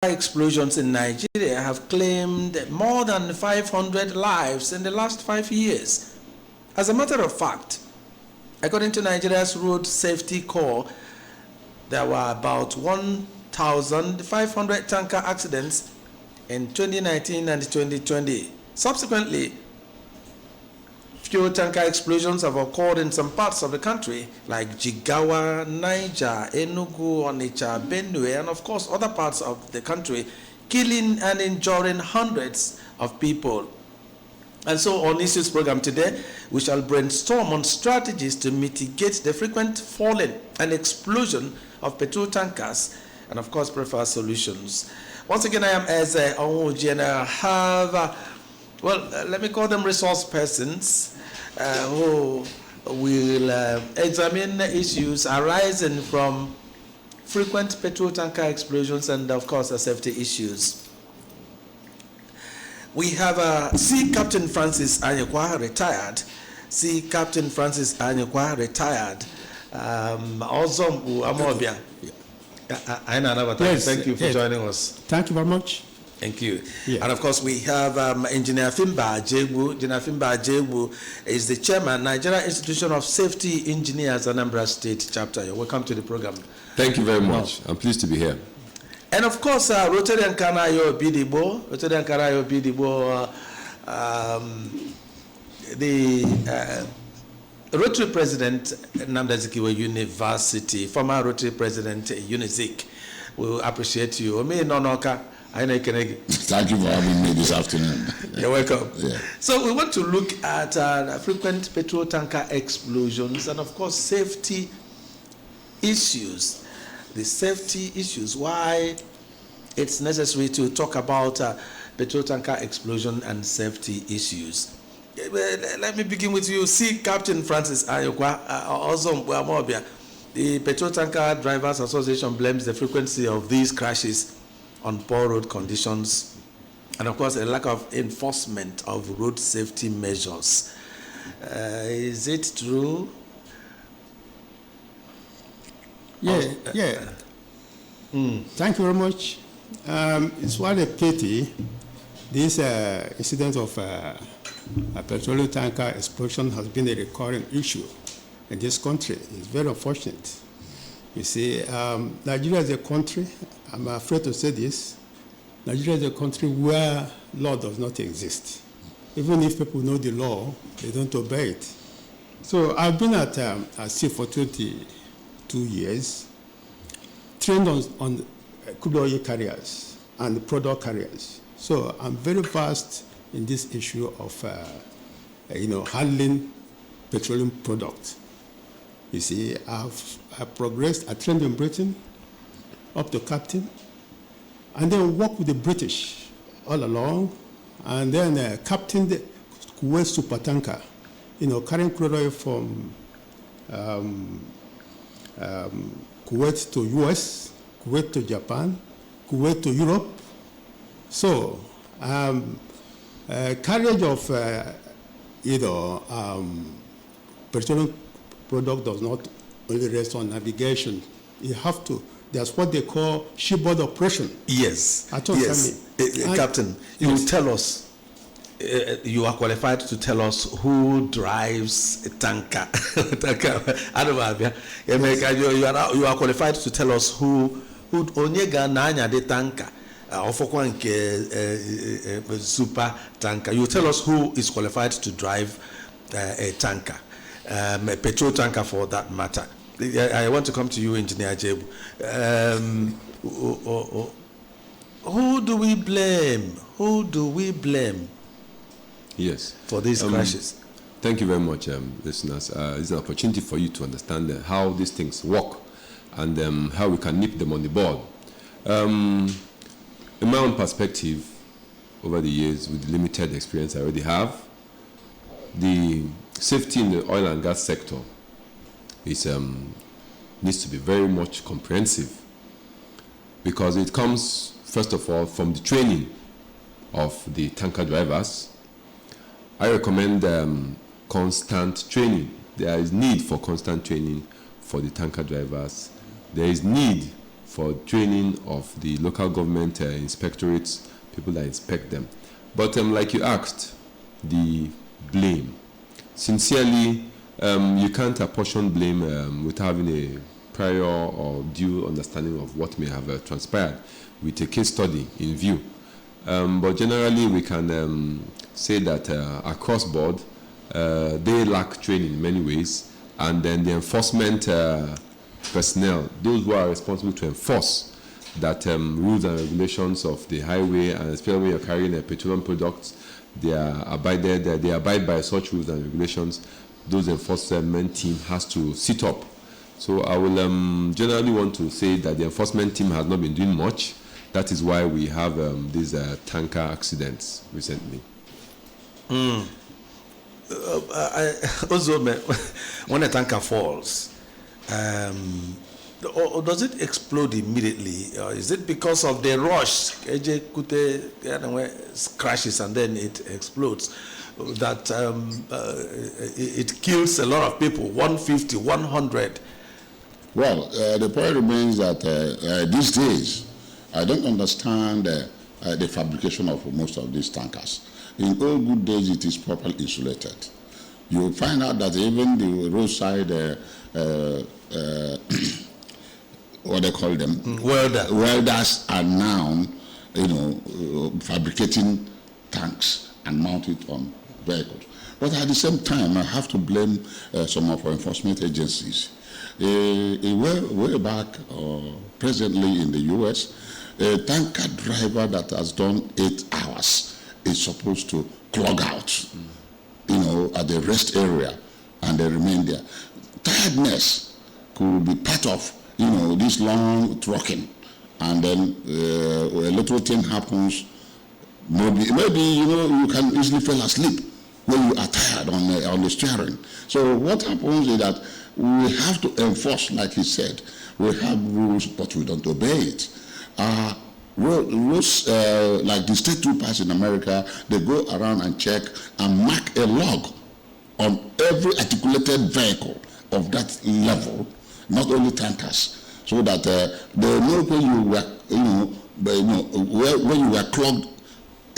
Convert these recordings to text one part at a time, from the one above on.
explosions in Nigeria have claimed more than 500 lives in the last 5 years. As a matter of fact, according to Nigeria's Road Safety Corps, there were about 1,500 tanker accidents in 2019 and 2020. Subsequently, fuel tanker explosions have occurred in some parts of the country like Jigawa, Niger, Enugu, Onitsha, Benue, and of course other parts of the country, killing and injuring hundreds of people. And so on Issues program today, we shall brainstorm on strategies to mitigate the frequent falling and explosion of petrol tankers and of course prefer solutions. Once again, I am Eze Onwuji, and I have, let me call them resource persons who will examine issues arising from frequent petrol tanker explosions and of course the safety issues. We have Sea Captain Francis Anyekwa, retired. Sea Captain Francis Anyekwa, retired. Ozombu Amobia. Yes, thank you for joining us. Thank you very much. Thank you. Yeah. And of course, we have Engineer Fimba Ajegbu. Engineer Fimba Ajegbu is the chairman, Nigeria Institution of Safety Engineers, Anambra State Chapter. You're welcome to the program. Thank you very much. I'm pleased to be here. And of course, Rotary Kanayo Bidibo, the Rotary President, Nnamdi Azikiwe University, former Rotary President, Unizik. We appreciate you. Thank you for having me this afternoon. You're welcome. Yeah. So we want to look at frequent petrol tanker explosions and of course safety issues. The safety issues, why it's necessary to talk about petrol tanker explosion and safety issues. Let me begin with you. Sea Captain Francis Anyekwa, the Petrol Tanker Drivers Association blames the frequency of these crashes on poor road conditions and of course a lack of enforcement of road safety measures. Is it true? Thank you very much. It's what a pity. This incident of a petroleum tanker explosion has been a recurring issue in this country. It's very unfortunate. You see, Nigeria is a country, I'm afraid to say this, Nigeria is a country where law does not exist. Even if people know the law, they don't obey it. So I've been at sea for 22 years, trained on crude oil carriers and product carriers. So I'm very vast in this issue of handling petroleum products. You see, I've progressed. I trained in Britain up to captain, and then worked with the British all along, and then captained the Kuwait supertanker, carrying crude oil from Kuwait to US, Kuwait to Japan, Kuwait to Europe. So, carriage of petroleum product does not only rest on navigation. You have to. There's what they call shipboard operation. Yes. Captain, you will tell us. You are qualified to tell us who drives a tanker. You are qualified to tell us who onyega nanya the tanker. Super tanker. You tell us who is qualified to drive a tanker, a petrol tanker for that matter. I want to come to you, Engineer Jeb. Who do we blame? Who do we blame? Yes. For these crashes. Thank you very much, listeners. It's an opportunity for you to understand how these things work and how we can nip them on the bud. In my own perspective, over the years, with the limited experience I already have, the safety in the oil and gas sector needs to be very much comprehensive, because it comes, first of all, from the training of the tanker drivers. I recommend constant training. There is need for constant training for the tanker drivers. There is need for training of the local government inspectorates, people that inspect them. But like you asked, the blame. Sincerely, you can't apportion blame without having a prior or due understanding of what may have transpired with a case study in view. But generally, we can say that across board, they lack training in many ways, and then the enforcement personnel, those who are responsible to enforce that rules and regulations of the highway, and especially when you're carrying petroleum products, they abide by such rules and regulations. Those enforcement team has to sit up. So I will generally want to say that the enforcement team has not been doing much. That is why we have these tanker accidents recently. Also, when a tanker falls, or does it explode immediately? Or is it because of the rush? Crashes and then it explodes. That it kills a lot of people, 150, 100. Well, the point remains that these days, I don't understand the fabrication of most of these tankers. In old good days, it is properly insulated. You will find out that even the roadside, what they call them? Welders are now, fabricating tanks and mount it on vehicles. But at the same time, I have to blame some of our enforcement agencies. Way back, presently in the U.S., a tanker driver that has done 8 hours is supposed to clog out, at the rest area, and they remain there. Tiredness could be part of, this long trucking, and then a little thing happens. Maybe you can easily fall asleep when you are tired on the steering. So what happens is that we have to enforce, like he said. We have rules, but we don't obey it. Rules like the state troopers in America, they go around and check and mark a log on every articulated vehicle of that level, not only tankers, so that they know when you were, when you were clogged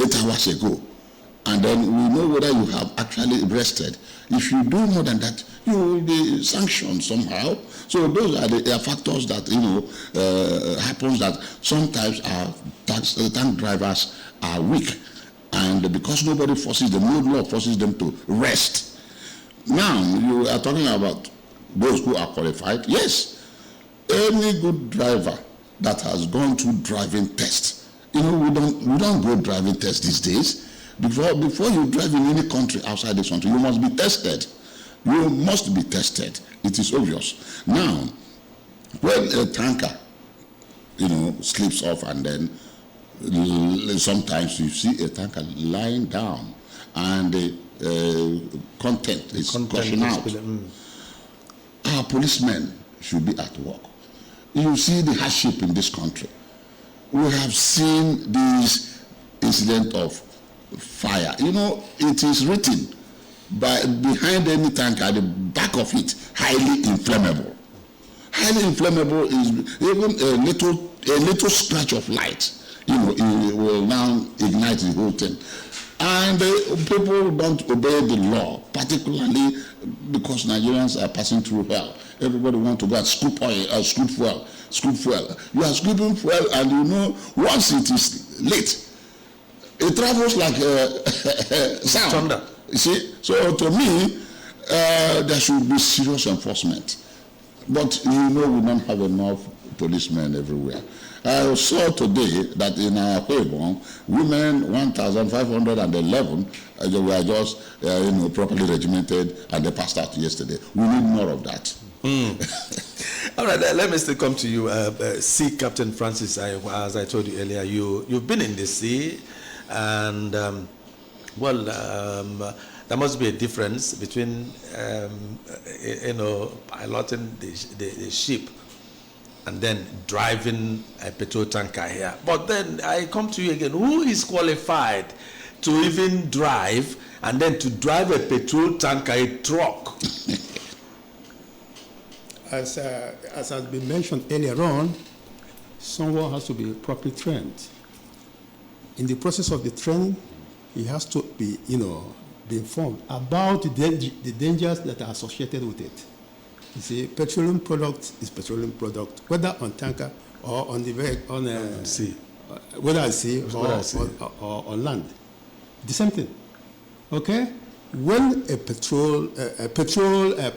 8 hours ago, and then we know whether you have actually rested. If you do more than that, you will be sanctioned somehow. So those are the factors that happens, that sometimes our tank drivers are weak, and because nobody forces them, no law forces them to rest. Now you are talking about those who are qualified. Yes, any good driver that has gone through driving test. We don't go driving test these days. Before you drive in any country outside this country, you must be tested. You must be tested. It is obvious. Now, when a tanker, slips off, and then sometimes you see a tanker lying down and the content is gushing out. Our policemen should be at work. You see the hardship in this country. We have seen this incident of fire. It is written behind any tanker, at the back of it, highly inflammable. Highly inflammable is even a little scratch of light, it will now ignite the whole thing. And people don't obey the law, particularly because Nigerians are passing through hell. Everybody wants to go and scoop oil, scoop fuel. You are scooping fuel, and once it is lit, it travels like sound. Thunder. You see? So to me, there should be serious enforcement. But we don't have enough policemen everywhere. I saw today that in our Huebon, women 1,511 were just properly regimented, and they passed out yesterday. We need more of that. All right, let me still come to you, Sea Captain Francis. As I told you earlier, you've been in the sea, and there must be a difference between piloting the ship and then driving a petrol tanker here. But then I come to you again. Who is qualified to even drive, and then to drive a petrol tanker, a truck? As has been mentioned earlier on, someone has to be properly trained. In the process of the training, he has to be, be informed about the dangers that are associated with it. You see, petroleum product is petroleum product, whether on tanker or on the sea, whether at sea or on land. The same thing. Okay? When a petrol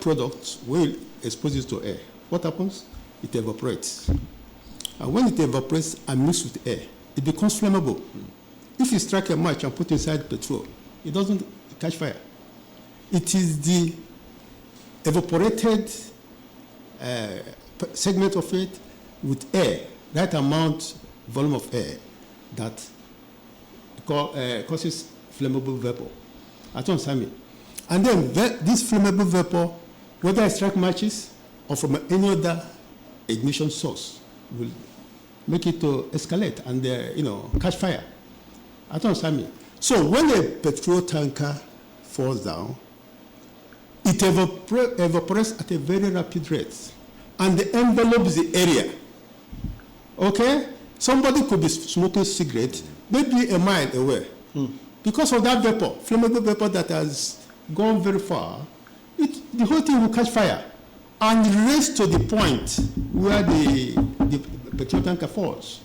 product will expose it to air, what happens? It evaporates. And when it evaporates and mixes with air, it becomes flammable. If you strike a match and put inside petrol, it doesn't catch fire. It is the evaporated segment of it with air, that amount, volume of air, that causes flammable vapor. And then this flammable vapor, whether I strike matches or from any other ignition source, will make it to escalate and catch fire. So when a petrol tanker falls down, it evaporates at a very rapid rate and envelopes the area. Okay? Somebody could be smoking cigarette, maybe a mile away. Because of that vapor, flammable vapor that has gone very far, the whole thing will catch fire and race to the point where the petrol tanker falls.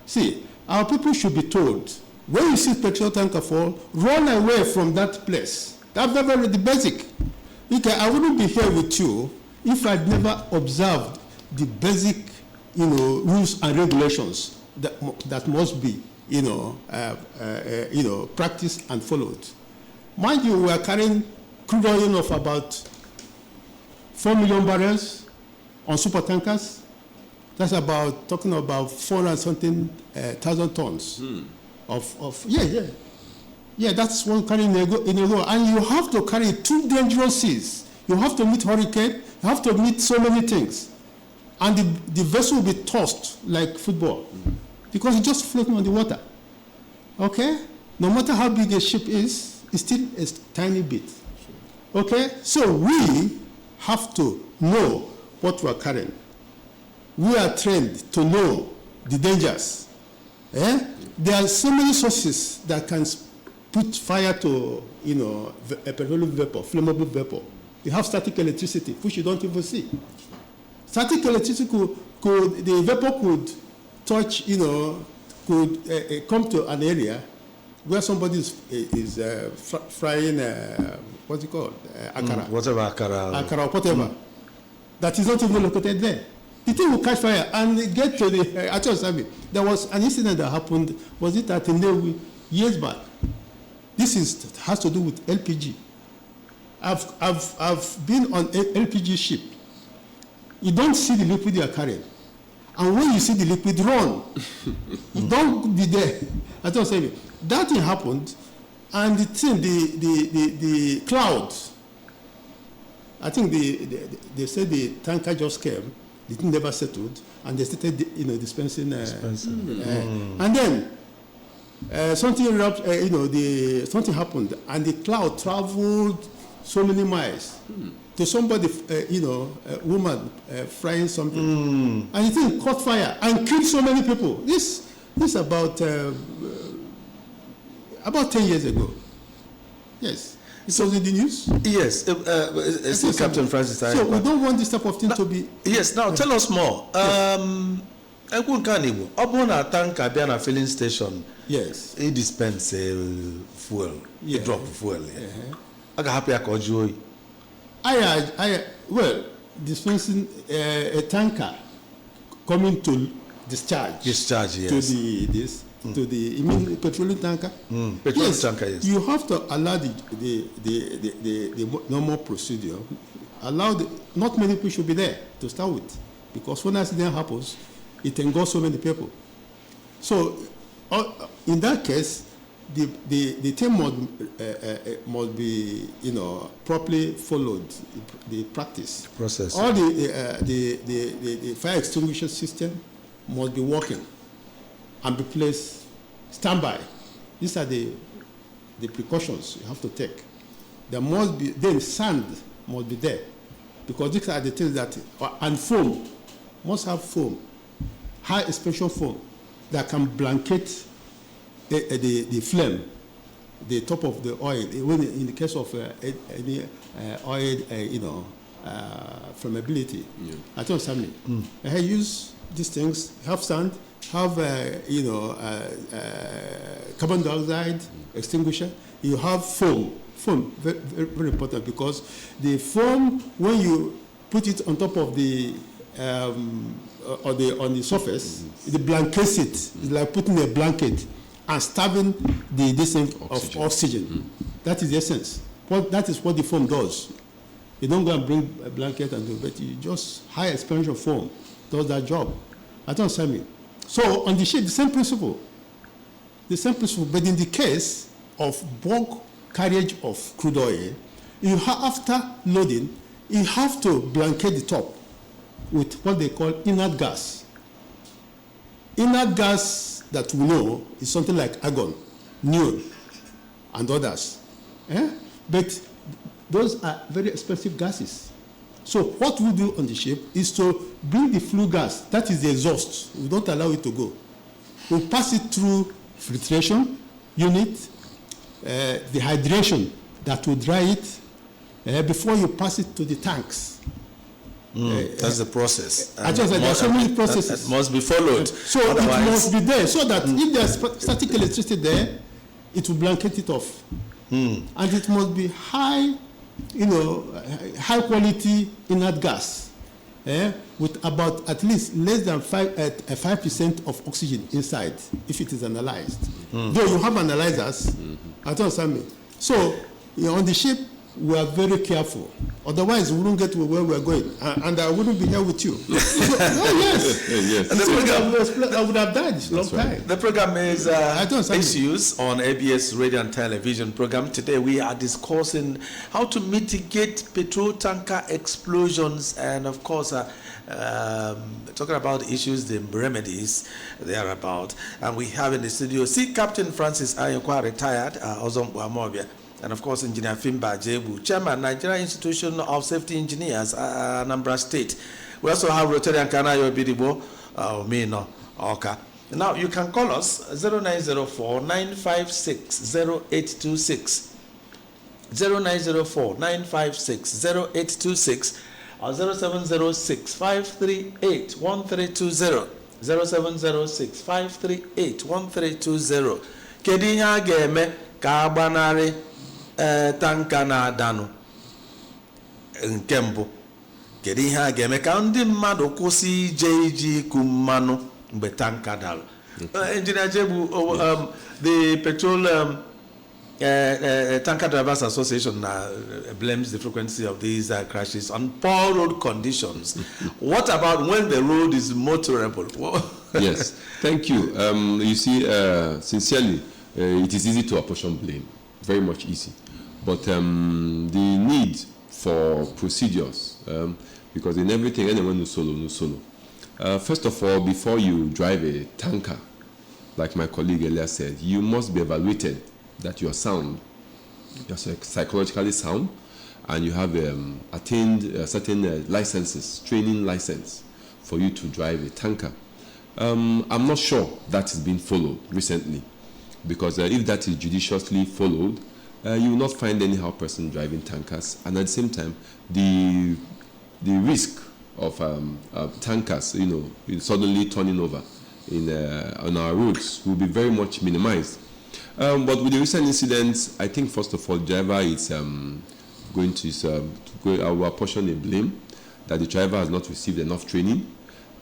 See, our people should be told, when you see petrol tanker fall, run away from that place. That's very the basic. Okay, I wouldn't be here with you if I'd never observed the basic, rules and regulations that must be, practiced and followed. Mind you, we are carrying crude oil of about 4 million barrels on super tankers. That's talking about 400-something thousand tons Yeah, that's one carrying in a go. And you have to carry 2 dangerous seas. You have to meet hurricane. You have to meet so many things. And the vessel will be tossed like football because it's just floating on the water. Okay? No matter how big a ship is, it's still a tiny bit. Okay? So we have to know what we're carrying. We are trained to know the dangers. There are so many sources that can put fire to, a petroleum vapor, flammable vapor. You have static electricity, which you don't even see. Static electricity the vapor could touch, could come to an area where somebody is frying, what's it called? Akara. Akara or whatever. That is not even located there. The thing will catch fire and get to the actual service. There was an incident that happened, was it at Anambra years back? This has to do with LPG. I've been on LPG ship. You don't see the liquid you are carrying. And when you see the liquid, run. Don't be there. I don't say it. That thing happened, and the cloud, I think they said the tanker just came, the thing never settled, and they started dispensing. And then something something happened, and the cloud traveled so many miles to somebody, a woman frying something, and the thing caught fire and killed so many people. This about 10 years ago. Yes. It was in the news? Yes. Still Captain Francis. So we don't want this type of thing to be... Yes. Now, tell us more. Tanker be na filling station. Yes. It dispense fuel. Yeah. Drop fuel. I got happy I called you. Dispensing a tanker coming to discharge. Discharge, yes. To the petroleum tanker. Petroleum tanker, yes. You have to allow the normal procedure. Not many people should be there to start with, because when an accident happens, it engulfs so many people. So, in that case, the thing must be properly followed. The practice process. All the fire extinguisher system must be working and be placed standby. These are the precautions you have to take. There must be sand must be there, because these are the things that and foam must have foam high expansion foam that can blanket the flame, the top of the oil. Even in the case of any oil, flammability. Yeah. I don't understand me. I use these things, have sand, have carbon dioxide extinguisher. You have foam. Foam, very, very important, because the foam, when you put it on top of the on the surface, it blankets it. It's like putting a blanket and stabbing the distance of oxygen. That is the essence. That is what the foam does. You don't go and bring a blanket and do, but you just high expansion foam does that job. I don't understand me. So on the ship, the same principle. The same principle, but in the case of bulk carriage of crude oil, after loading, you have to blanket the top with what they call inert gas. Inert gas that we know is something like argon, neon, and others. But those are very expensive gases. So what we do on the ship is to bring the flue gas, that is the exhaust. We don't allow it to go. We pass it through filtration unit, the hydration that will dry it before you pass it to the tanks. That's the process. I just said there are so many processes. It must be followed. So it must be there, so that if there's static electricity there, it will blanket it off. And it must be high quality inert gas, with about at least less than 5% of oxygen inside, if it is analyzed. Though you have analyzers, I don't understand me. So on the ship, we are very careful. Otherwise, we wouldn't get to where we are going, and I wouldn't be here with you. Yes. And the program, I would have died long time. The program is Issues on ABS Radio and Television program. Today we are discussing how to mitigate petrol tanker explosions, and of course, talking about issues, the remedies thereabout. And we have in the studio Sea Captain Francis Ayokwa, retired, Ozombo Amobia. And of course, Engineer Fimba Jebu, Chairman, Nigeria Institution of Safety Engineers, Anambra State. We also have Rotarian Kanayo Bidibo, Mino, Oka. Now, you can call us 0904 956 0826, 0904 956 0826, or 0706 538 1320, 0706 538 1320. Kedinya Game, Kabanari. Tanka na adanu nke mbụ, kedu ihe a ga-eme ka ndị mmadụ kwụsị ije iji iku mmanụ mgbe tanka dara? Engineer Jebu, the Petrol Tanker Drivers Association blames the frequency of these crashes on poor road conditions. What about when the road is motorable? Yes, thank you. You see, sincerely, it is easy to apportion blame. Very much easy. But the need for procedures, because in everything, anyone knows solo. First of all, before you drive a tanker, like my colleague earlier said, you must be evaluated that you are sound, you're psychologically sound, and you have attained certain licenses, training license, for you to drive a tanker. I'm not sure that is being followed recently, because if that is judiciously followed, you will not find anyhow person driving tankers, and at the same time, the risk of tankers, suddenly turning over on our roads will be very much minimized. But with the recent incidents, I think first of all, the driver is going to I will apportion a blame that the driver has not received enough training,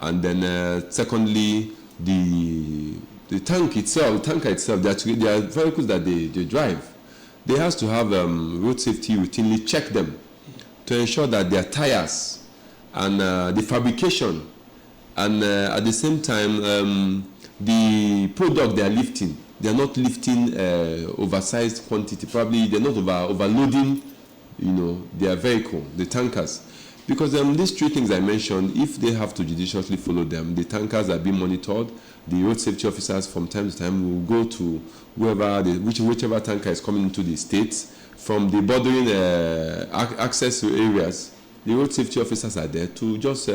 and then secondly, the tanker itself, there are vehicles that they drive. They have to have road safety routinely check them to ensure that their tires and the fabrication, and at the same time the product they are lifting, they are not lifting oversized quantity. Probably they're not overloading, their vehicle, the tankers. Because these three things I mentioned, if they have to judiciously follow them, the tankers are being monitored. The road safety officers from time to time will go to whichever tanker is coming into the states. From the bordering access areas, the road safety officers are there to just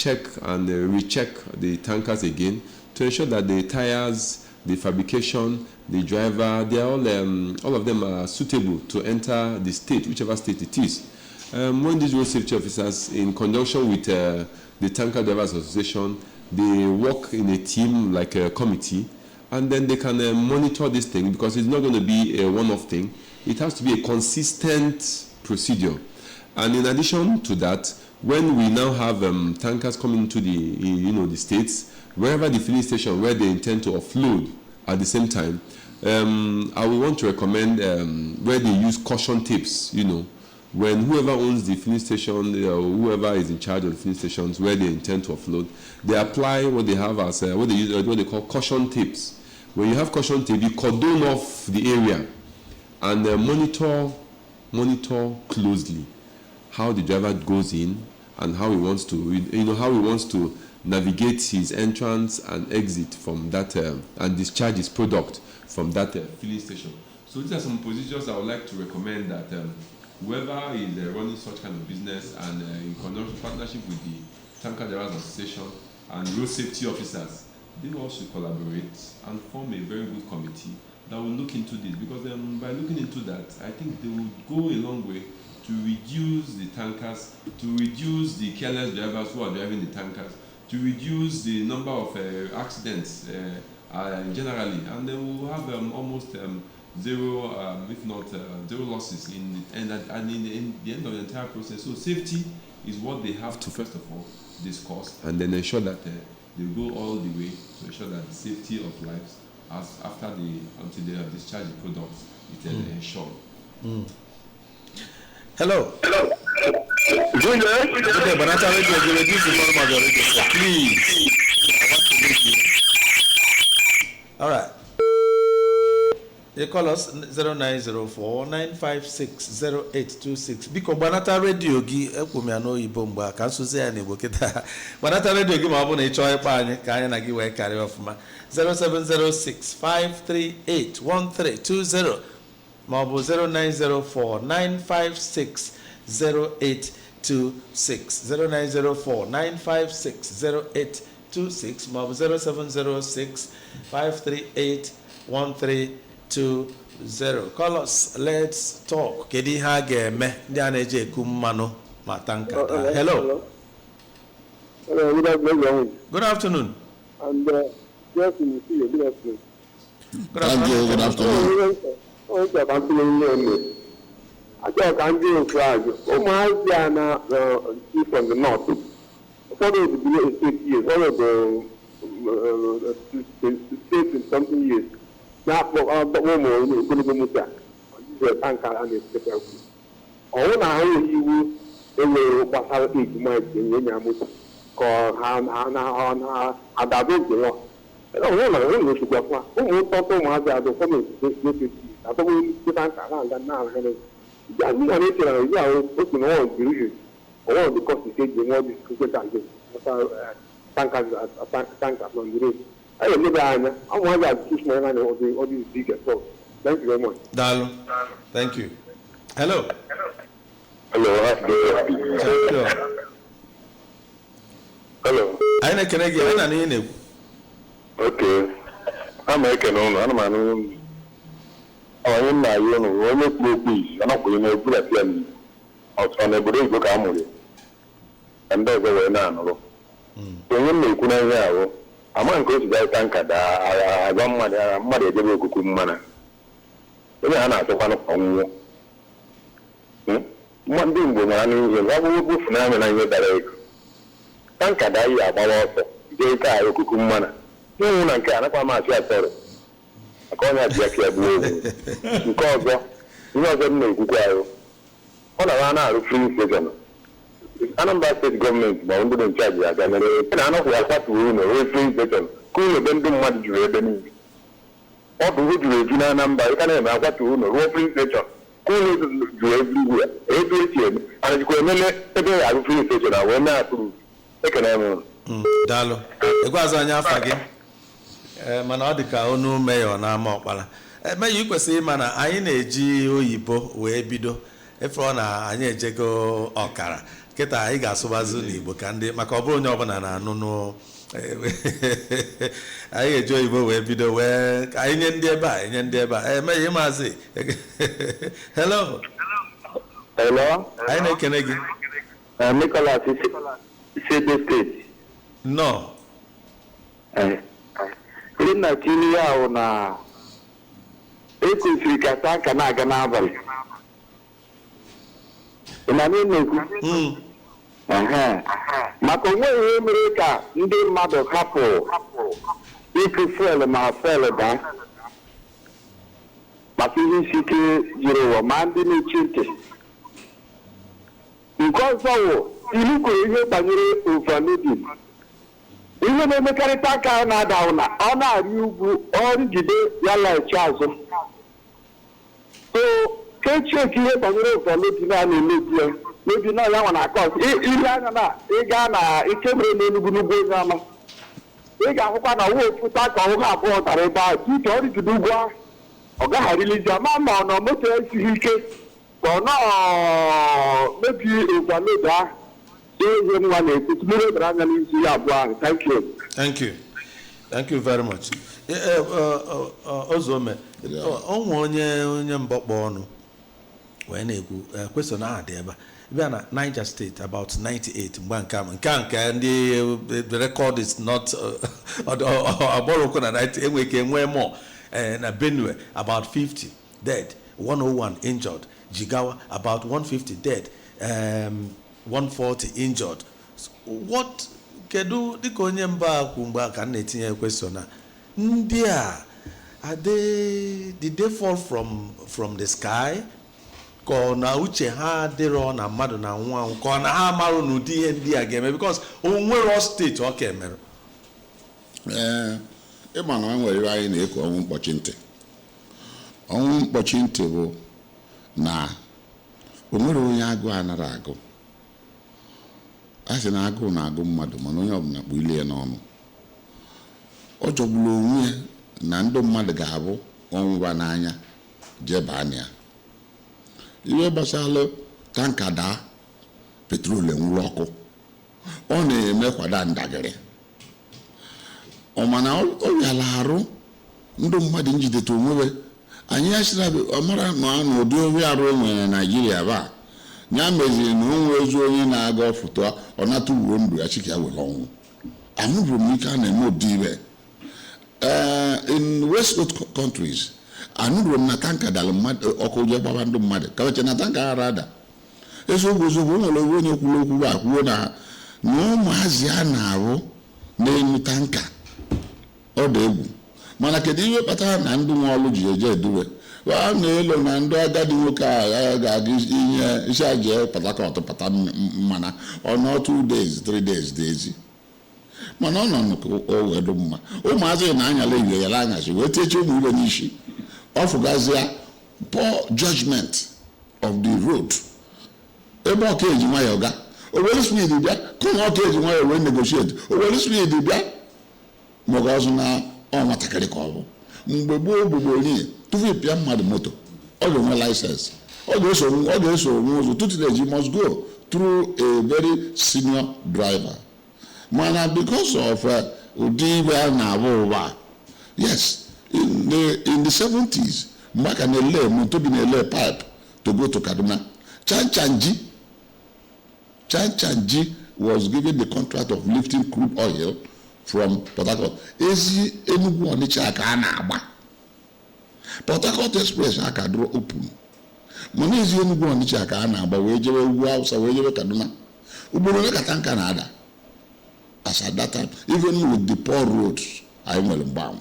check and recheck the tankers again to ensure that the tires, the fabrication, the driver, they are all of them are suitable to enter the state, whichever state it is. When these road safety officers, in conjunction with the Tanker Drivers Association, they work in a team like a committee, and then they can monitor this thing, because it's not going to be a one-off thing. It has to be a consistent procedure. And in addition to that, when we now have tankers coming to the states, wherever the filling station where they intend to offload at the same time, I would want to recommend where they use caution tapes, when whoever owns the filling station or whoever is in charge of the filling stations where they intend to offload, they apply what they have as what they call caution tapes. When you have caution tape, you cordon off the area and monitor closely how the driver goes in and how he wants to navigate his entrance and exit from that and discharge his product from that filling station. So these are some procedures I would like to recommend that whoever is running such kind of business and in partnership with the Tanker Drivers Association and road safety officers, they all should collaborate and form a very good committee that will look into this, because by looking into that, I think they will go a long way to reduce the tankers, to reduce the careless drivers who are driving the tankers, to reduce the number of accidents generally, and then we will have almost zero, if not zero losses in the end of the entire process. So safety is what they have to first of all discuss, and then ensure that they go all the way to ensure that the safety of lives until they have discharged the products is ensured. Hello. Junior. Okay, but after you reduce the volume of your radio, so please. I want to meet you. All right. You call us 0904-956-0826. Biko banata radio gi ekwumi ano ibo mgba ka nsuzi ya na Igbo kita. Banata radio gi ma ọ bụ na ịchọ ịkpọ anyị ka anyị na gị wee karịa ọfụma. 0706-538-1320 ma ọ bụ 0904-956-0826. 0904-956-0826 ma ọ bụ 0706-538-1320. Call us, let's talk. Kedi ha ga-eme ndị a na-eji eku mmanụ ma tanka. Hello. Hello, good afternoon. And yes, you see, good afternoon. Good afternoon. Good afternoon. I can't do a flag. Oh, my Diana, from the north. Follow the 8 years, one of the states in something years. Now, but one more, you're going to go with that. This is a tanker and a special. All now, you will pass out 8 miles in Yamuta. Call Hana, Adabo. I don't know to go for. Who will talk to my other comments? I don't want to tanker and now. I mean, I need to open all the usual. All the cost is taking all these cricket tankers on the road. I don't know that I want to push my hand on all these big assaults. Thank you very much. Dalo. Thank you. Hello. Hello. Hello. I na kene gi na ni. Okay. I'm making on. I'm on. Onye nna ya no onye kpokpu isi anakwa ime eburu afia ni ọ na eburu igbo ka amụrụ ndị ọzọ wee na-anụrụ onye na-ekwu na ihe ahụ ama nke otu ga tanka da agba mmadụ ejebe okuku mmana onye ha na-achọkwanụ ọnwụwụ ndị Igbo mara n'ihe ọ bụrụ okpofu na na ihe dara ego tanka da ihe agbawa ọsọ jee ike ahụ okuku mmana ịnwụ na nke anakwa maasị atọrọ akọnya dị ya bụ nke ọzọ ihe ọzọ m na-ekwukwa ahụ ọ na-arụ filling station. Anambra State gọọmenti ma ndị nchaji aga mere na anọkwa ya kwatuo ụlọ wee filling station ka ụlọ ebe ndị mmadụ juru ebe niile ọ bụ juru eju na Anambra ịka na-eme akwatuo ụlọ ruo filling station ka ụlọ juru everywhere ebe esi eme anajikwa emele ebe ya arụ filling station a wee na-atụrụ ekene m Daalụ. Egwaazụ anya afa gị. Mana ọ dị ka onu meyọ n'ama ọkpala. Meyọ ikwesịrị ịma na anyị na-eji oyibo wee bido efe ọ na anyị ejego ọkara kịta anyị ga-asụbazi n'Igbo ka ndị maka ọ bụrụ onye ọbụla na-anụ nụ anyị eji oyibo wee bido wee anyị nye ndị ebe a emeghị maazị hello anyị na-ekene gị Nicholas Isebe State nọ ndị na-achị ya ahụ na ekwesịrị ka tanka na-aga n'abalị na na-ekwu maka onweghị ihe mere ka ndị mmadụ hapụ ịkụ fuel ma fuel daa maka ihe isi ike jiri ụwa ma ndị na-eche ntị. Nke ọzọ wụ ilu kwuru ihe banyere overloading. Ihe na-emekarị tanka ahụ na-ada ahụ na ọ na-arị ugwu ọrụ jide ya laghachi azụ. So ka echeki ihe banyere overloading a na-emebi ya mebi na ya nwa na akọs ile anya na ịga na ikemere n'enugwu n'ugwu onye ama ị ga-ahụkwa na ọwa ofu tanka ọhụrụ abụọ tara ebe ahụ tutu ọrụ jide ugwu ahụ ọ gagharịlizi ama ma ọ nọ moto esighị ike ka ọ nọ mebi overload ahụ ihe nwa na-ekwu tụmere ebere anya n'isi ya abụọ ahụ. Thank you very much. Ozome onwe onye mbọkpọ ọnụ wee na-ekwu question ahụ dị ebe bịa na Niger State about 98 mgbe nke ndị the record is not agbọrọkwu na 90 enwe ike enwee more na Benue about 50 dead 101 injured Jigawa about 150 dead 140 injured. What kedu dịka onye mba akwu mgbe ka na-etinye question a ndị a did they fall from the sky ka ọ na uche ha dịrọ na mmadụ na nwa anwụ ka ọ na ha marụ n'ụdị ihe ndị a ga-eme because o nwere steeti ọ ka emere ịma na nwere anyị na-eku ọnwụ mkpọchi ntị bụ na o nwere onye agụ anara agụ a sị na agụụ na-agụ mmadụ mana onye ọbụla kpụ ile ya n'ọnụ ọ jọgburu onwe na ndị mmadụ ga-abụ ọnwụba n'anya jebaa na ya ihe gbasara tanka daa petrol enwuru ọkụ ọ na-eme kwada ndagịrị ọmana ọ bịala arụ ndị mmadụ njideta onwe anyị asịra ọmara na n'ụdị ohi arụ enwere na Naịjirịa ba ya meziri na onwe ezi onye na-aga ọfụtọ ọ natụruo ndụ ya chika were ọnwụ ahụrụ m ike a na-eme ụdị ibe in West Coast countries anụrụ m na tanka dara mmadụ ọkụ je gbaba ndị mmadụ kaweche na tanka ghara ada eziokwu nwere onye kwuru okwu akwuo na ụmụazị a na-arụ n'elu tanka ọ dị egwu mana kedu ihe kpatara na ndị nwe ọrụ ji eje eduwe a na-elo na ndị agadi nwoke a ga-aga inye isi aje Port pata mmana ọnọ 2 days 3 days dị ezi mana ọ nọ owedu mma ụmụazị na-anyala iwe ya anyasị wee teche ụmụ ibe n'isi ọ fụgazịa poor judgment of the road ebe ọka eji nwayọ ga owere speed bịa kụma ọka eji nwayọ wee negotiate owere speed bịa maọga ọzọ na ọ nwatakịrị ka ọ bụ mgbe gboo niile tupu ịpịa mmadụ moto ọ ga-enwe license ọ ga-eso onwe ụzọ tutelage must go through a very senior driver mana because of ụdị ibe a na-abụ ụwa yes in the 70s mgbe aka na-ele motobi na-ele pipe to go to Kaduna Chanchanji was given the contract of lifting crude oil from Port Harcourt. Ezi Enugu Onitsha aka a na-agba Port Harcourt Express aka dụrụ open mana ezi Enugu Onitsha aka a na-agba wee jebe ugwu Hausa wee jebe Kaduna ugboro ole ka tanka na-ada as at that time even with the poor roads anyị nwere mgbanwe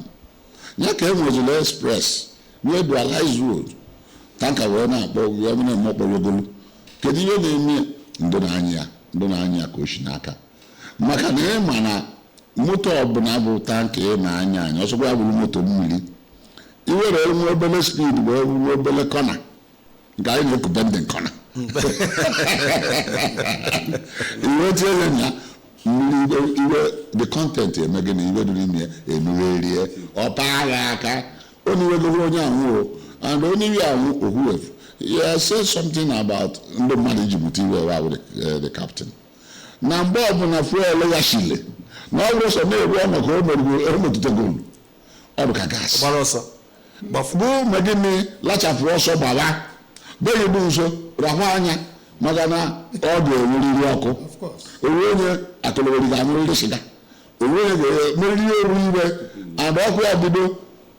ya ka enwezila express wee dualize road tanka wee na-akpọ wee na-eme okporogolo kedu ihe na-eme ndị na-anya ka oshi n'aka maka na ịma na moto ọbụla bụ tanka na-anya anya ọsọkwa ya bụrụ moto mmiri iwere nwe obele speed wee ruo obele kọna nke anyị na-ekube ndị nkọna iwe tiele ya mmiri iwe the content eme gị na iwe dịrị ime enuwerie ọpa agha aka onye iwegoro onye anwụ and onye iwe anwụ ohuwefu Yeah, say something about the management with the captain. Number of na fuel ya shile. Na ọbụrụ sọ na-ebu ọnọkọ to go. Ọ ka gas. Barosa. Bafugo magini lachapụ ọsọ gbara. Be yebu nso rahụ anya maka na ọ dị oriri ọkụ. Of course. Onye atolori ga amụrụ siga. Onye meriri eru iwe and ọkụ abido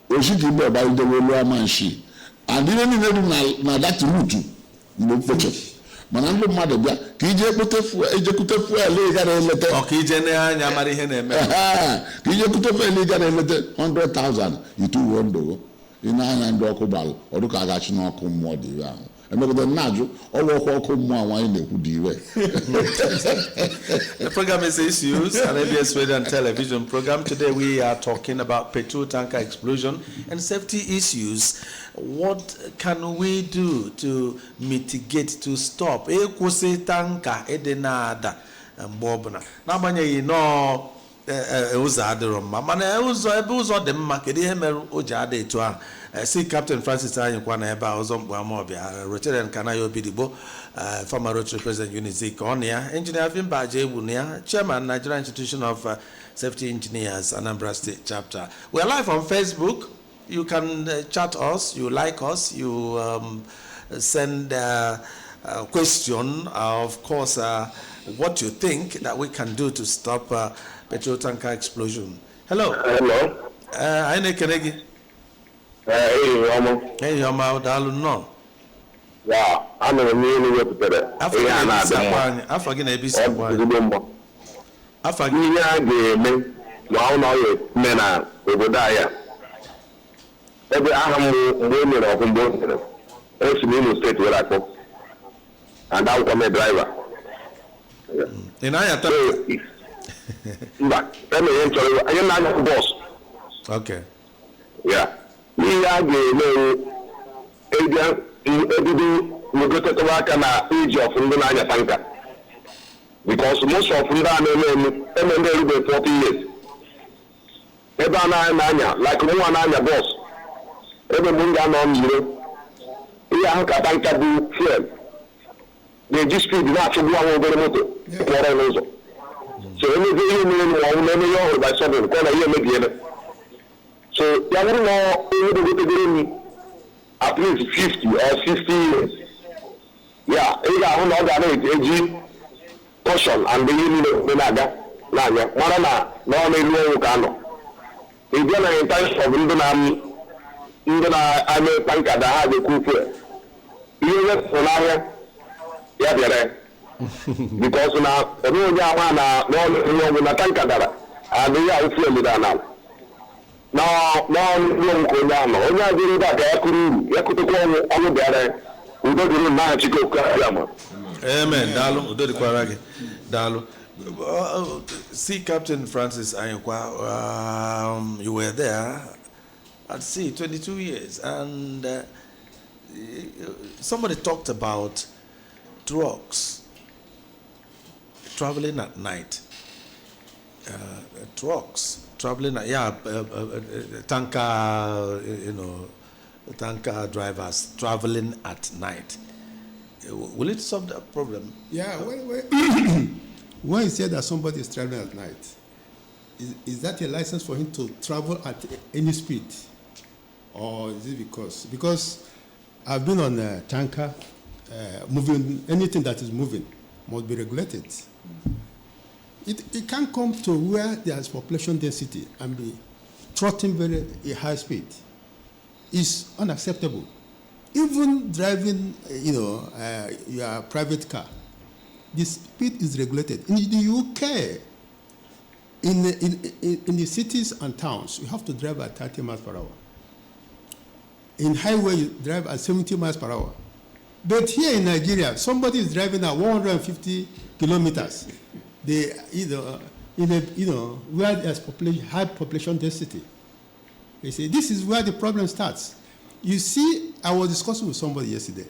oshiki be ba idewe lu amanshi. And even in that route, no purchase. Mana ndị mmadụ bịa ka ije ekute fuel ị gara elete. Ọ ka ije na-anya amara ihe na-eme. Ka ije ekute fuel ị gara elete 100,000 itu uwe ndụ. Ị na-anya ndị ọkụ gbalụ ọdụ ka a ga-achị n'ọkụ mmụọ dị iwe ahụ. Emegide na-ajụ ọrụ ọkụ mmụọ nwaanyị na-ekwu dị iwe. The program is Issues, an ABS radio and television program. Today we are talking about petrol tanker explosion and safety issues. What can we do to mitigate, to stop? Ekwusi tanker edenada mbobna. N'agbanyeghị nọ ụzọ adịrọ mma, mana ebe ụzọ dị mma kedu ihe mere o ji ada etu ahụ. See Captain Francis anyịkwa na ebe a ọzọ mgbe amọbịa Rotarian Kanayo Bidigbo, former Rotary President Unizik on ya, Engineer Vimba Jebunia, Chairman Nigerian Institution of Safety Engineers, Anambra State Chapter. We are live on Facebook. You can chat us, you like us, you send a question, of course, what you think that we can do to stop petrol tanker explosion. Hello. Hello. Aine Kenegi. Hey, Romo. Hey, Yoma, Dalu no. Yeah, I'm in the new way. Afagin ABC. Afagin. Yeah, game. Now, Mena, Obadiah. Ebe aha mgbe mere ọkụ mgbe o mere esi n'Imo steeti were akpọ and akwụkwọ m driver ị na-anya taa mba emeghe nchọrọ anyị na-anya bọs ya ihe a ga-eme ebido negotetaba aka na iji ọfụ ndị na-anya tanka because most of ndị a na-eme ndị erube 40 years ebe a na-anya like mụnwa na-anya bọs ebe m ga-anọ mmiri ihe ahụ ka tanka bụ fuel na-eji speed na-achụgbu ahụ obere moto kpọrọ n'ụzọ so emezi ihe mere n'ọnwụ na emeghị ọhụrụ by sudden ka ọ na ihe emebiela so ya bụrụ na ihe dogotegoro m at least 50 or 60 years ya ị ga-ahụ na ọ ga na-eji caution and ihe niile na-aga n'anya mara na ọ na-elu ọnwụ ka anọ ị bịa na intention of ndị na-anya tanka da ha ga-ekwu ofe ihe onye sọ n'ahịa ya bịara because na ebe onye ama na n'ọnụ ọgwụ na tanka dara adịghị ahụ fuel da n'ala n'ọnụ nke onye ahụ onye adịghị ebe a ka ya kụrụ uru ya kụtekwa ọnwụ bịara udo dịrị n'aha Chukwu ya ma. Amen. Dalu, udo dịkwara gị. Dalu. See Captain Francis Anyikwa, you were there at sea 22 years, and somebody talked about trucks traveling at night. Trucks traveling at, tanker, tanker drivers traveling at night. Will it solve that problem? Yeah, when you say that somebody is traveling at night, is that a license for him to travel at any speed? Or is it because I've been on a tanker, moving, anything that is moving must be regulated. It can't come to where there's population density and be trotting very a high speed. It's unacceptable. Even driving, your private car, the speed is regulated. In the UK, in the cities and towns, you have to drive at 30 miles per hour. In highway, you drive at 70 miles per hour. But here in Nigeria, somebody is driving at 150 kilometers. They where there's high population density. They say this is where the problem starts. You see, I was discussing with somebody yesterday.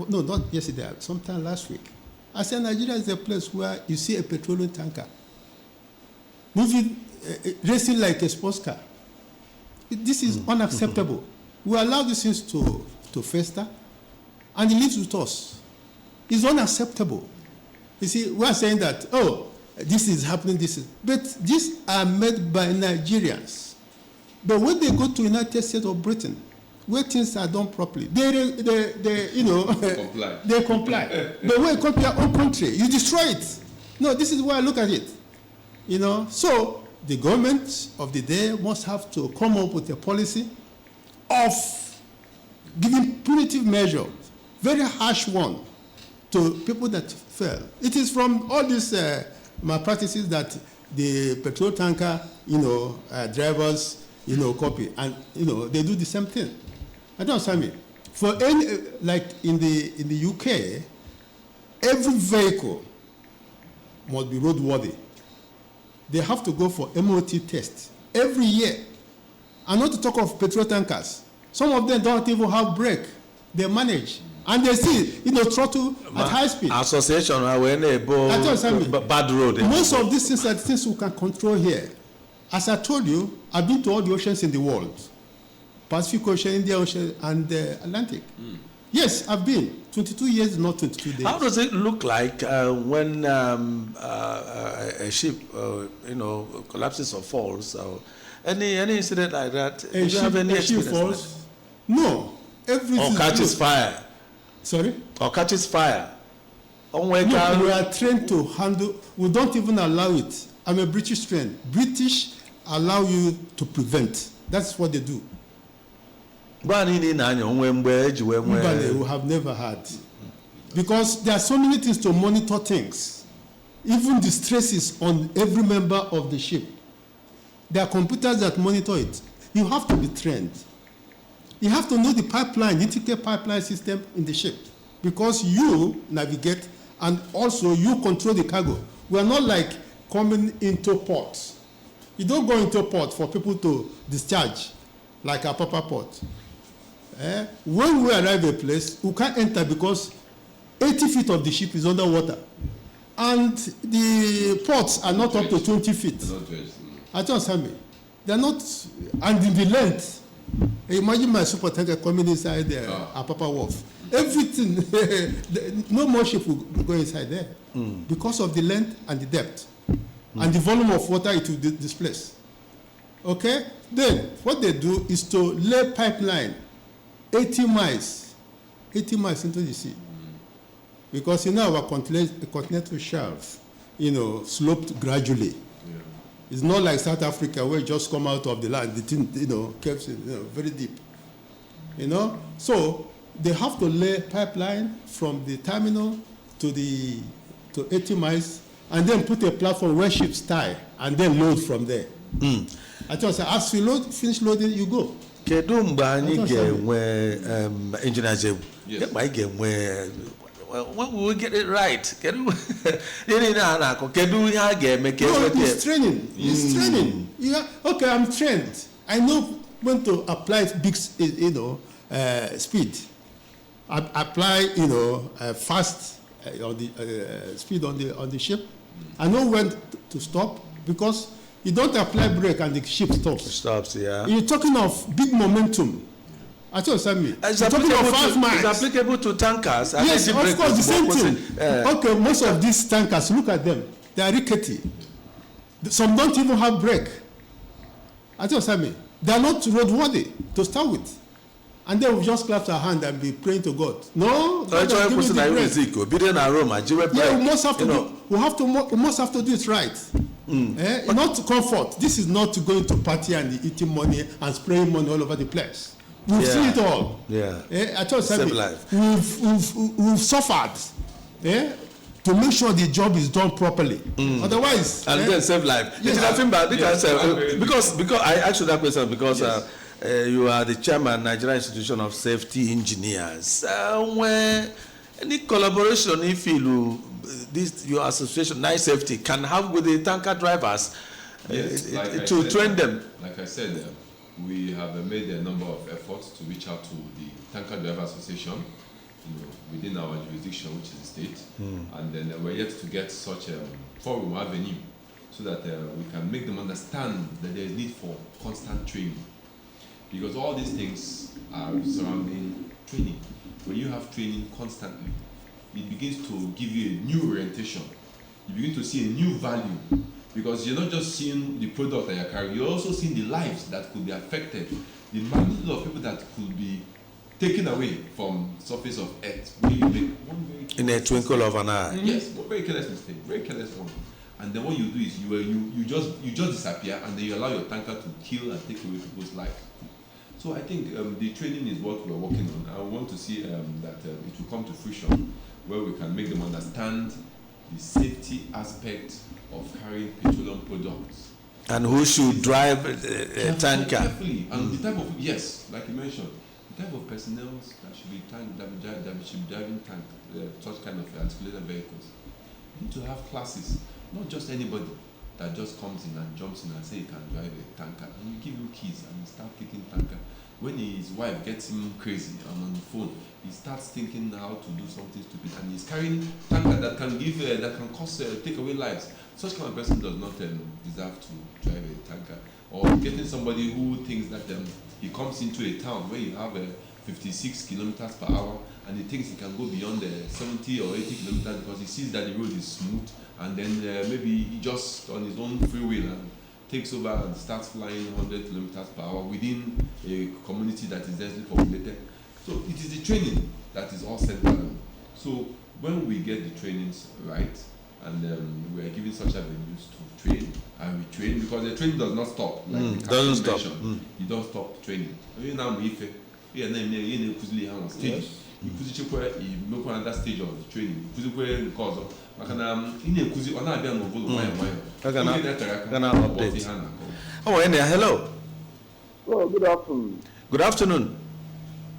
Not yesterday, sometime last week. I said Nigeria is a place where you see a petroleum tanker moving, racing like a sports car. This is unacceptable. We allow these things to fester, and he lives with us. It's unacceptable. You see, we are saying that, oh, this is happening, but these are made by Nigerians. But when they go to United States or Britain, where things are done properly, they Comply. they comply. But when it comes to your own country, you destroy it. No, this is why I look at it. So the government of the day must have to come up with a policy of giving punitive measure, very harsh one, to people that fail. It is from all these malpractices that the petrol tanker, drivers, copy, and they do the same thing. I don't understand me. For any, like in the UK, every vehicle must be roadworthy. They have to go for MOT tests every year. And not to talk of petrol tankers. Some of them don't even have brake. They manage. And they see, throttle at high speed. Association, when they bad road. Most of these things are things we can control here. As I told you, I've been to all the oceans in the world. Pacific Ocean, Indian Ocean, and the Atlantic. Yes, I've been. 22 years, not 22 days. How does it look like when a ship, collapses or falls? Or any incident like that? Do you have any experience? A ship falls? No. Or catches fire? Sorry? Or catches fire? No, we are trained to handle. We don't even allow it. I'm a British trained. British allow you to prevent. That's what they do. We have never had. Because there are so many things to monitor things. Even the stress is on every member of the ship. There are computers that monitor it. You have to be trained. You have to know the pipeline, the intricate pipeline system in the ship. Because you navigate and also you control the cargo. We are not like coming into ports. You don't go into port for people to discharge like a Papa port. When we arrive at a place, we can't enter because 80 feet of the ship is underwater. And the ports are not up to 20 feet. I don't understand me. They're not, and in the length, imagine my super tanker coming inside there, a Papa Wharf. Everything, no more ship will go inside there because of the length and the depth and the volume of water it will displace. Okay? Then, what they do is to lay pipeline 80 miles into the sea. Because our continental shelf, sloped gradually. It's not like South Africa where it just come out of the land, the thing, kept very deep. So they have to lay pipeline from the terminal to 80 miles and then put a platform where ships tie and then load from there. I just say, as you finish loading, you go. Kedu mgbe anyị ga-enwe engineer Jebu? When we get it right, kedu ihe ha ga-eme? It's training. It's training. Okay, I'm trained. I know when to apply big, speed. I apply, fast on the speed on the ship. I know when to stop because you don't apply brake and the ship stops. It stops, yeah. You're talking of big momentum. I told you, it's applicable to tankers. Yes, of course, the same thing. Okay, most of these tankers, look at them. They are rickety. Some don't even have brake. I told you, they are not roadworthy to start with. And then we just clap our hand and be praying to God. No, we must have to do it right. Not comfort. This is not going to party and eating money and spraying money all over the place. We've seen it all. I told you, we've suffered to make sure the job is done properly. Otherwise, and then save life. Yes. It's nothing bad because I asked you that question because you are the chairman, Nigerian Institution of Safety Engineers. When any collaboration, if your association, Night Safety, can have with the tanker drivers to train them. Like I said, we have made a number of efforts to reach out to the Tanker Driver Association, within our jurisdiction, which is the state, and then we're yet to get such a forum avenue so that we can make them understand that there is need for constant training, because all these things are surrounding training. When you have training constantly, it begins to give you a new orientation. You begin to see a new value, because you're not just seeing the product that you're carrying, you're also seeing the lives that could be affected, the magnitude of people that could be taken away from the surface of earth when you make one very careless in a twinkle of an eye. Yes, one very careless mistake, very careless one. And then what you do is you just disappear, and then you allow your tanker to kill and take away people's lives. So I think the training is what we're working on. I want to see that it will come to fruition, where we can make them understand the safety aspect of carrying petroleum products. And who should drive a tanker? Carefully. And the type of, yes, like you mentioned, the type of personnel that should be driving such kind of articulated vehicles. You need to have classes, not just anybody that just comes in and jumps in and say he can drive a tanker. And you give him keys and he start taking tanker. When his wife gets him crazy and on the phone, he starts thinking how to do something stupid, and he's carrying tanker that can take away lives. Such kind of person does not deserve to drive a tanker. Or getting somebody who thinks that he comes into a town where you have 56 kilometers per hour, and he thinks he can go beyond 70 or 80 kilometers because he sees that the road is smooth, and then maybe he just on his own free will and takes over and starts flying 100 kilometers per hour within a community that is densely populated. So it is the training that is all centered on. So when we get the trainings right, and we are giving such avenues to train, and we train, because the training does not stop. Like the doesn't stop. You don't stop training. You know, if you on stage, you make another stage of the training. Because hello. Oh, good afternoon. Good afternoon.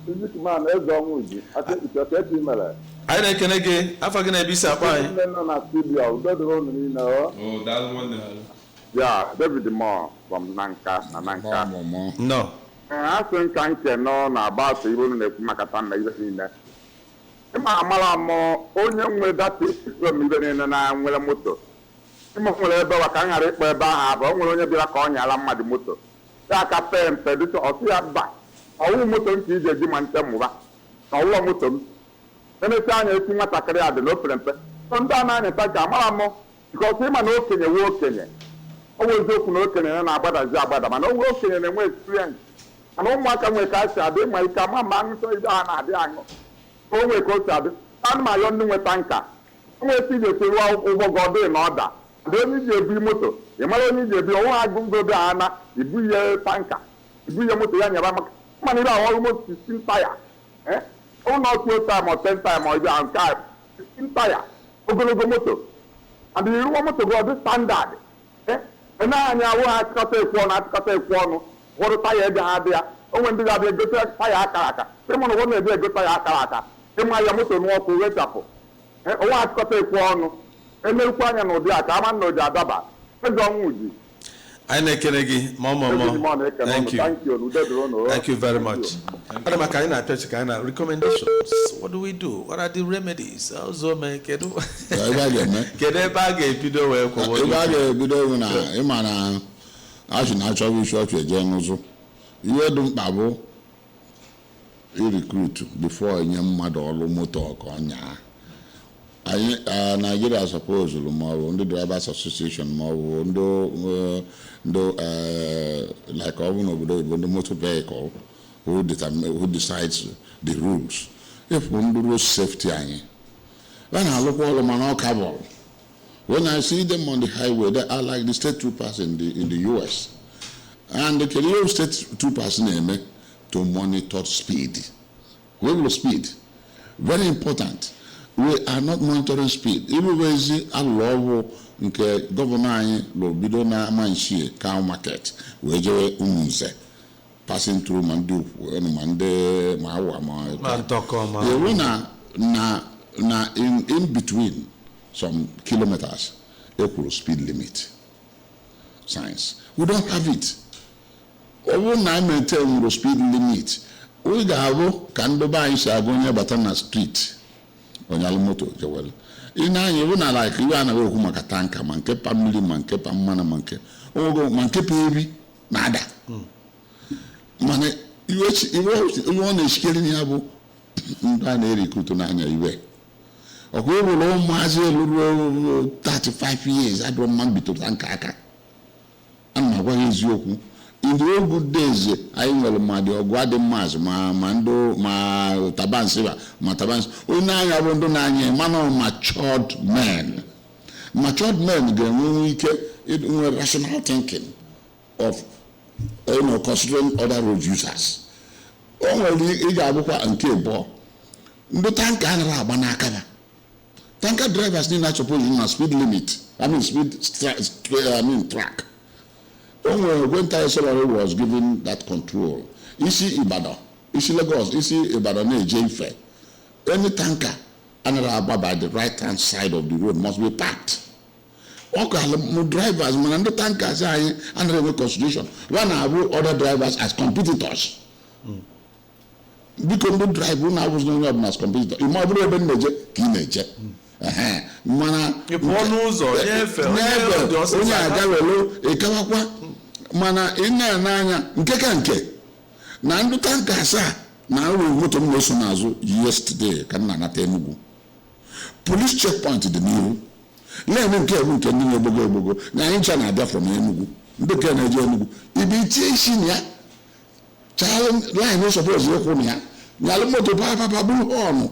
This is man, I think it's your third email. I can again. I forget to be surprised. Oh, that one. Yeah, David Moore from Nanka. No. I think I can know about even if Makatan magazine. Amala only with that is from even in an eye with a motor. I'm going to can I require Bahab, only be a coin, Alama the motor. That a pen, Pedro, or see a back. All motor is a Jiman Temuva. All motor. Anytime you see what I carry the no plan, sometimes I attack Amala because him and no Kenya working. Always open working and about a Zabada, and no working and way experience. And all my can make us, I did my come man, so it's an always go to and my own new tanker. Always see the people over God in order. Don't need your motor. You might need your own. I go to Anna, you be a tanker. You be a motor, money almost 16 tire. Eh? Oh, not 2 times or 10 times or you 16 tire. Over the motor. And you want to go to standard. Eh? And now I cut a corner. What a tire they had there. Oh, when they have a good tire caraka. Someone want to be a good tire caraka. They might have to walk to wait up. Oh, I cut a corner. And then Quanya no dia, Kaman no Jadaba. Thank you. Thank you very much. Recommendations. What do we do? What are the remedies? Also, make it. Get a bag if you don't Imana, I should naturally short your journals. You don't babble. You recruit before a young mother or motor on ya. Nigeria suppose more the drivers association more like the motor vehicle who decides the rules. If one do safety, when I look all of my cover, when I see them on the highway, they are like the state troopers in the US, and the Canadian state troopers name to monitor speed. We will speed, very important. We are not monitoring speed. Even when we are low, government lobido na manshie cow market. We just unse passing through Mandu Mande Mawa Ma. Na in between some kilometers, equal speed limit. Science. We don't have it. Over 9 maintain the speed limit. We have Kandoba is Agonia Batana Street. Moto jewel ina you na like you na we kuma katanka manke family manke pamana manke ogo manke pebi nada mane you want to scale ni abo ndị a na-erikrutu n'anya iwe ọkwa ịbụrụ ụmụazị eluru 35 years adụrụ mma mbitụrụ tanka aka ana m agwa ha eziokwu in the old good days anyị nwere mmadụ ọgụ adị mmaazị ma ndị ma tabansi onye na-anya bụ ndị na-anya mana matured men ga-enwe ike inwe rational thinking of considering other road users. O nwere ị ga-abụkwa nke abụọ ndị tanka anaghị agba n'aka ha. Tanker drivers need not suppose in a speed limit. Track. When Tayo Solari was given that control, Isi Ibadan, Isi Lagos, Isi Ibadan, Jefe, any tanker by the right-hand side of the road must be parked. Okay, drivers, man, the tankers are under the constitution. One have other drivers as competitors. Because the driver now was not as competitor. You might be able to mana onye agawelo ekawakwa mana ina n'anya nke ka nke na ndị tanka asaa na arụ moto m na-eso n'azụ yesterday ka nna nata Enugu police checkpoint dị n'ihu na-eme nke ewu nke ndị na-egbogo na anyị ncha na-abịa from Enugu ndị ka na-eje Enugu ibi itie isi na ya chalụ line suppose ekwu na ya nyalụ moto papa bụrụ ọnụ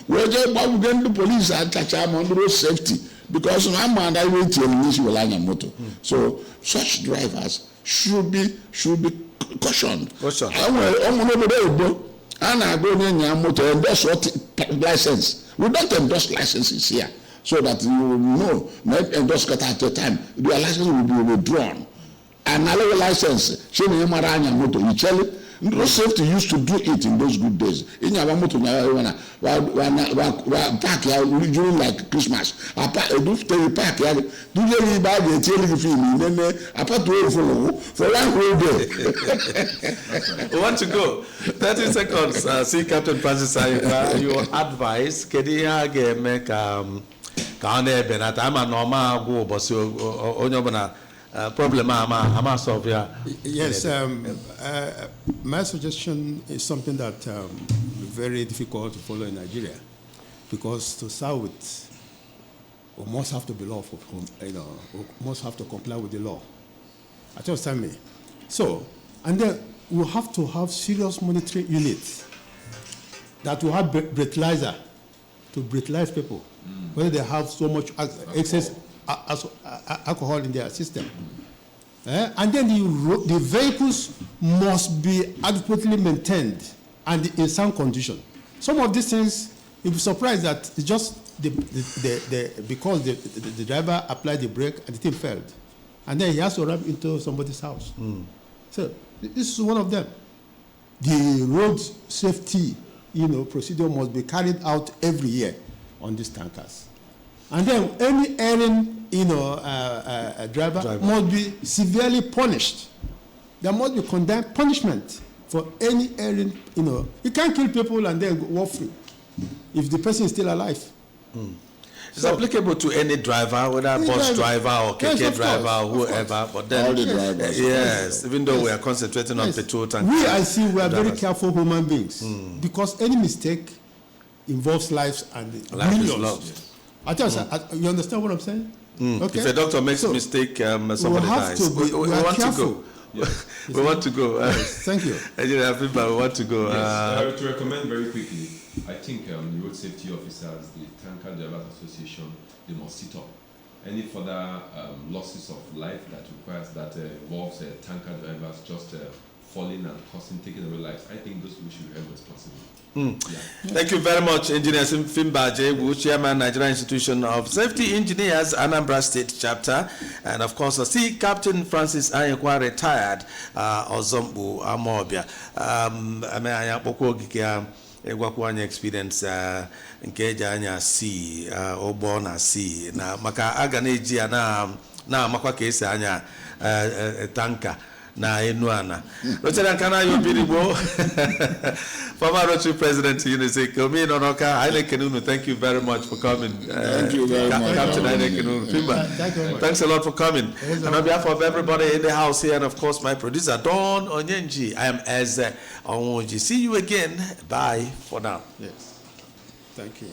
we just the police are touching on road safety because I'm and I wait till motor. So such drivers should be cautioned. And I go in your motor endorse license. We don't endorse licenses here so that you will know not endorse at a time. Your license will be withdrawn. And another license, show me your motor. You tell it. Road safety used to do it in those good days. In your motor, park during like Christmas. Do you park? Do you buy the telling film? Then apart for one whole day. We want to go. 30 seconds. See Captain Francis Ayuba, your advice. Kedia make kaane benata ama normal go but so onyobana problem ama solve ya. Yes, my suggestion is something that very difficult to follow in Nigeria, because to start with, we must have to be lawful. We must have to comply with the law. I just tell me. So, and then we have to have serious monitoring units that will have breathalyzer to breathalyze people, whether they have so much excess alcohol in their system. And then the vehicles must be adequately maintained and in sound condition. Some of these things, you'll be surprised that it's just because the driver applied the brake and the thing failed. And then he has to run into somebody's house. So this is one of them. The road safety procedure must be carried out every year on these tankers. And then any erring driver must be severely punished. There must be condemned punishment for any erring, You can't kill people and then walk free if the person is still alive. It's applicable to any driver, whether bus driver or KK driver or whoever. But then, all the drivers, yes, even though we are concentrating on petrol tank. We are very careful human beings because any mistake involves lives and millions. I tell you, you understand what I'm saying? Okay. If a doctor makes a mistake, somebody dies. We want to go. Yes. We want to go. Thank you. Engineer Fimba, we want to go. Yes, to recommend very quickly, I think the road safety officers, the Tanker Drivers Association, they must sit up. Any further losses of life that involves tanker drivers just falling and taking away lives, I think those people should be held responsible. Yeah. Thank you very much, Engineer Fimba J, Chairman, Nigerian Institution of Safety Engineers, Anambra State Chapter, and of course, see Captain Francis Ayekwa, retired, Ozombu Amobia. Egwakwanya experience nke anya si obona si na maka aga na eji na makwa ka esi anya tanka na Enuana. Lieutenant Kana Yobiribo, former Rotary President UNICEF, Komi Nonoka, Haile Kenunu, thank you very much for coming. Thank you very much. Captain Haile Kenunu. Thank you very much. Thanks a lot for coming. And on behalf of everybody in the house here, and of course my producer, Don Onyenji, I am Eze Onwoji. See you again. Bye for now. Yes. Thank you.